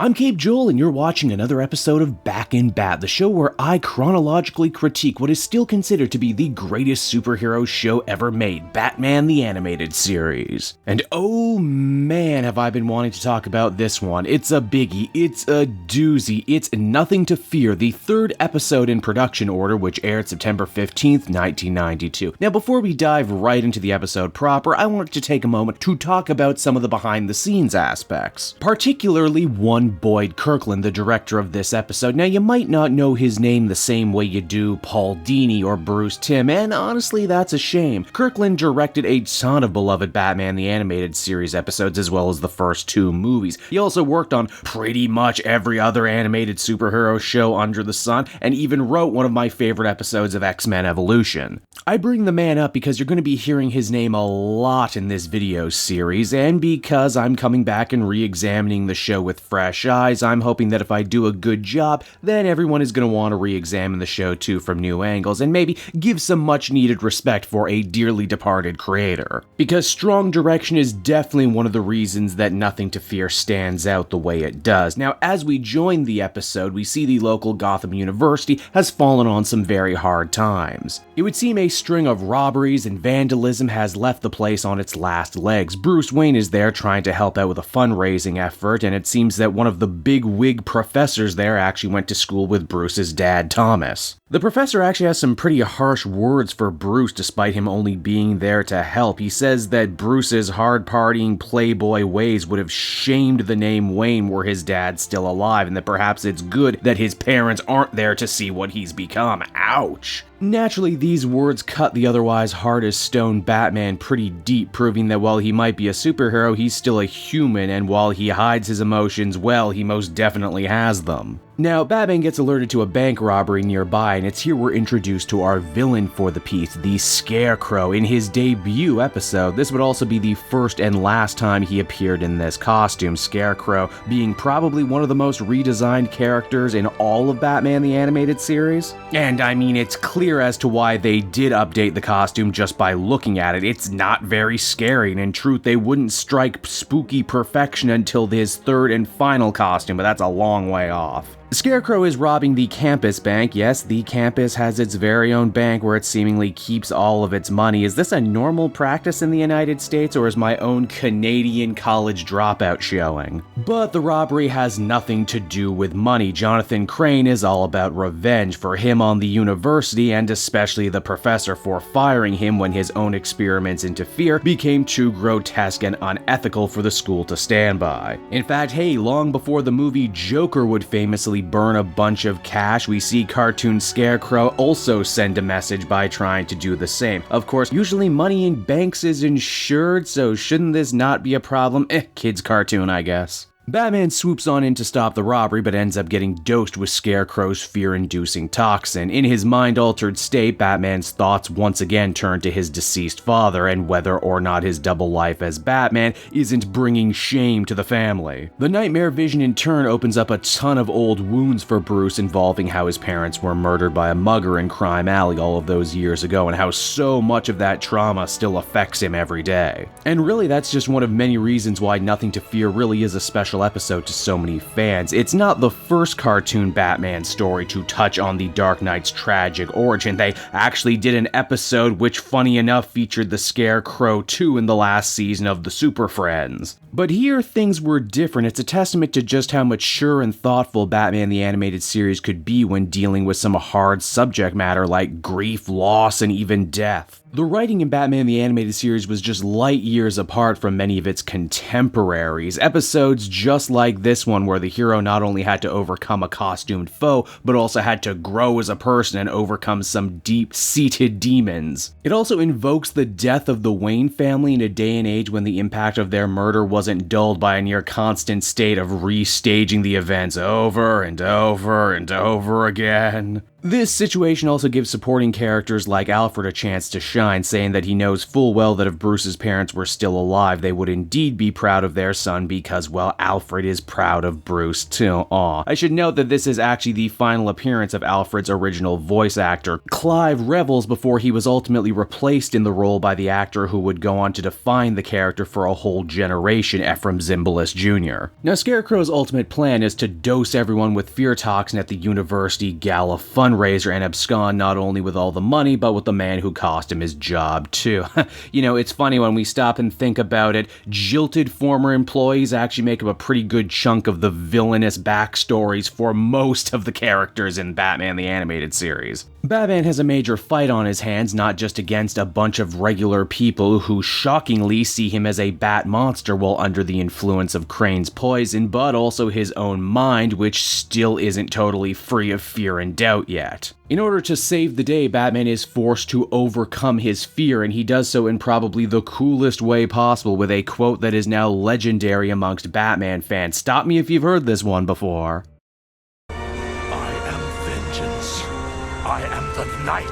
I'm Cape Joel, and you're watching another episode of Back in Bat, the show where I chronologically critique what is still considered to be the greatest superhero show ever made, Batman the Animated Series. And oh man, have I been wanting to talk about this one. It's a biggie, it's a doozy, it's Nothing to Fear, the third episode in production order, which aired September 15th, 1992. Now, before we dive right into the episode proper, I wanted to take a moment to talk about some of the behind-the-scenes aspects, particularly one Boyd Kirkland, the director of this episode. Now, you might not know his name the same way you do Paul Dini or Bruce Timm, and honestly, that's a shame. Kirkland directed a ton of beloved Batman the Animated Series episodes, as well as the first two movies. He also worked on pretty much every other animated superhero show under the sun, and even wrote one of my favorite episodes of X-Men Evolution. I bring the man up because you're going to be hearing his name a lot in this video series, and because I'm coming back and re-examining the show with fresh eyes, I'm hoping that if I do a good job, then everyone is going to want to re-examine the show too from new angles, and maybe give some much needed respect for a dearly departed creator. Because strong direction is definitely one of the reasons that Nothing to Fear stands out the way it does. Now, as we join the episode, we see the local Gotham University has fallen on some very hard times. It would seem a string of robberies and vandalism has left the place on its last legs. Bruce Wayne is there trying to help out with a fundraising effort, and it seems that one of the big wig professors there actually went to school with Bruce's dad, Thomas. The professor actually has some pretty harsh words for Bruce despite him only being there to help. He says that Bruce's hard-partying playboy ways would have shamed the name Wayne were his dad still alive, and that perhaps it's good that his parents aren't there to see what he's become. Ouch. Naturally, these words cut the otherwise hard-as-stone Batman pretty deep, proving that while he might be a superhero, he's still a human, and while he hides his emotions well, he most definitely has them. Now, Batman gets alerted to a bank robbery nearby, and it's here we're introduced to our villain for the piece, the Scarecrow. In his debut episode, this would also be the first and last time he appeared in this costume, Scarecrow being probably one of the most redesigned characters in all of Batman the Animated Series. And I mean, it's clear as to why they did update the costume just by looking at it. It's not very scary, and in truth, they wouldn't strike spooky perfection until his third and final costume, but that's a long way off. The Scarecrow is robbing the campus bank. Yes, the campus has its very own bank where it seemingly keeps all of its money. Is this a normal practice in the United States, or is my own Canadian college dropout showing? But the robbery has nothing to do with money. Jonathan Crane is all about revenge for him on the university, and especially the professor for firing him when his own experiments into fear became too grotesque and unethical for the school to stand by. In fact, hey, long before the movie Joker would famously burn a bunch of cash, we see cartoon Scarecrow also send a message by trying to do the same. Of course, usually money in banks is insured, so shouldn't this not be a problem? Kids cartoon, I guess. Batman swoops on in to stop the robbery, but ends up getting dosed with Scarecrow's fear-inducing toxin. In his mind-altered state, Batman's thoughts once again turn to his deceased father, and whether or not his double life as Batman isn't bringing shame to the family. The nightmare vision in turn opens up a ton of old wounds for Bruce, involving how his parents were murdered by a mugger in Crime Alley all of those years ago, and how so much of that trauma still affects him every day. And really, that's just one of many reasons why Nothing to Fear really is a special episode to so many fans. It's not the first cartoon Batman story to touch on the Dark Knight's tragic origin. They actually did an episode which, funny enough, featured the Scarecrow too in the last season of the Super Friends. But here, things were different. It's a testament to just how mature and thoughtful Batman the Animated Series could be when dealing with some hard subject matter like grief, loss, and even death. The writing in Batman the Animated Series was just light years apart from many of its contemporaries. Episodes just like this one, where the hero not only had to overcome a costumed foe, but also had to grow as a person and overcome some deep-seated demons. It also invokes the death of the Wayne family in a day and age when the impact of their murder wasn't dulled by a near constant state of restaging the events over and over and over again. This situation also gives supporting characters like Alfred a chance to shine, saying that he knows full well that if Bruce's parents were still alive, they would indeed be proud of their son because, well, Alfred is proud of Bruce too. Aw. I should note that this is actually the final appearance of Alfred's original voice actor, Clive Revels, before he was ultimately replaced in the role by the actor who would go on to define the character for a whole generation, Ephraim Zimbalist Jr. Now, Scarecrow's ultimate plan is to dose everyone with fear toxin at the University Gala fundraiser and abscond not only with all the money, but with the man who cost him his job, too. You know, it's funny when we stop and think about it, jilted former employees actually make up a pretty good chunk of the villainous backstories for most of the characters in Batman the Animated Series. Batman has a major fight on his hands, not just against a bunch of regular people who shockingly see him as a bat monster while under the influence of Crane's poison, but also his own mind, which still isn't totally free of fear and doubt yet. In order to save the day, Batman is forced to overcome his fear, and he does so in probably the coolest way possible with a quote that is now legendary amongst Batman fans. Stop me if you've heard this one before. I am the Knight.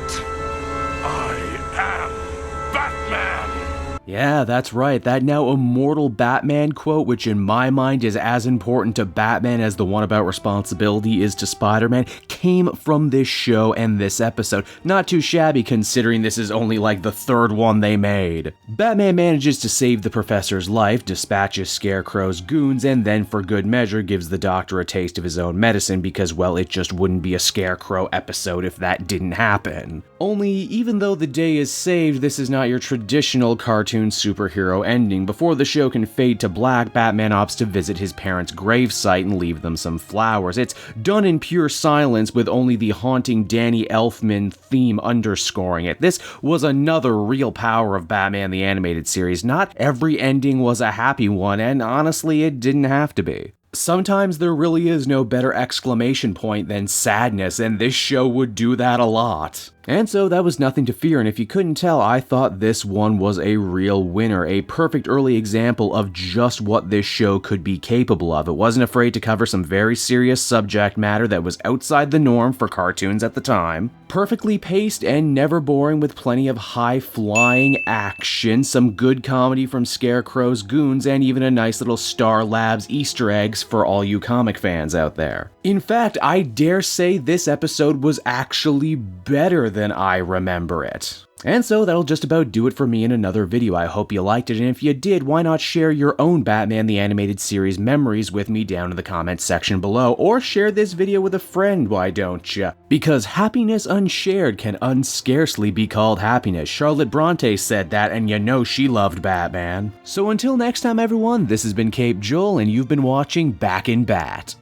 I am Batman. Yeah, that's right, that now immortal Batman quote, which in my mind is as important to Batman as the one about responsibility is to Spider-Man, came from this show and this episode. Not too shabby considering this is only like the third one they made. Batman manages to save the Professor's life, dispatches Scarecrow's goons, and then for good measure gives the Doctor a taste of his own medicine because, well, it just wouldn't be a Scarecrow episode if that didn't happen. Only, even though the day is saved, this is not your traditional cartoon superhero ending. Before the show can fade to black, Batman opts to visit his parents' gravesite and leave them some flowers. It's done in pure silence with only the haunting Danny Elfman theme underscoring it. This was another real power of Batman the Animated Series. Not every ending was a happy one, and honestly, it didn't have to be. Sometimes there really is no better exclamation point than sadness, and this show would do that a lot. And so that was nothing to fear, and if you couldn't tell, I thought this one was a real winner, a perfect early example of just what this show could be capable of. It wasn't afraid to cover some very serious subject matter that was outside the norm for cartoons at the time. Perfectly paced and never boring with plenty of high-flying action, some good comedy from Scarecrow's goons, and even a nice little Star Labs Easter eggs for all you comic fans out there. In fact, I dare say this episode was actually better than I remember it. And so that'll just about do it for me in another video. I hope you liked it, and if you did, why not share your own Batman the Animated Series memories with me down in the comments section below, or share this video with a friend, why don't ya? Because happiness unshared can unscarcely be called happiness. Charlotte Bronte said that, and you know she loved Batman. So until next time everyone, this has been Cape Joel, and you've been watching Back in Bat.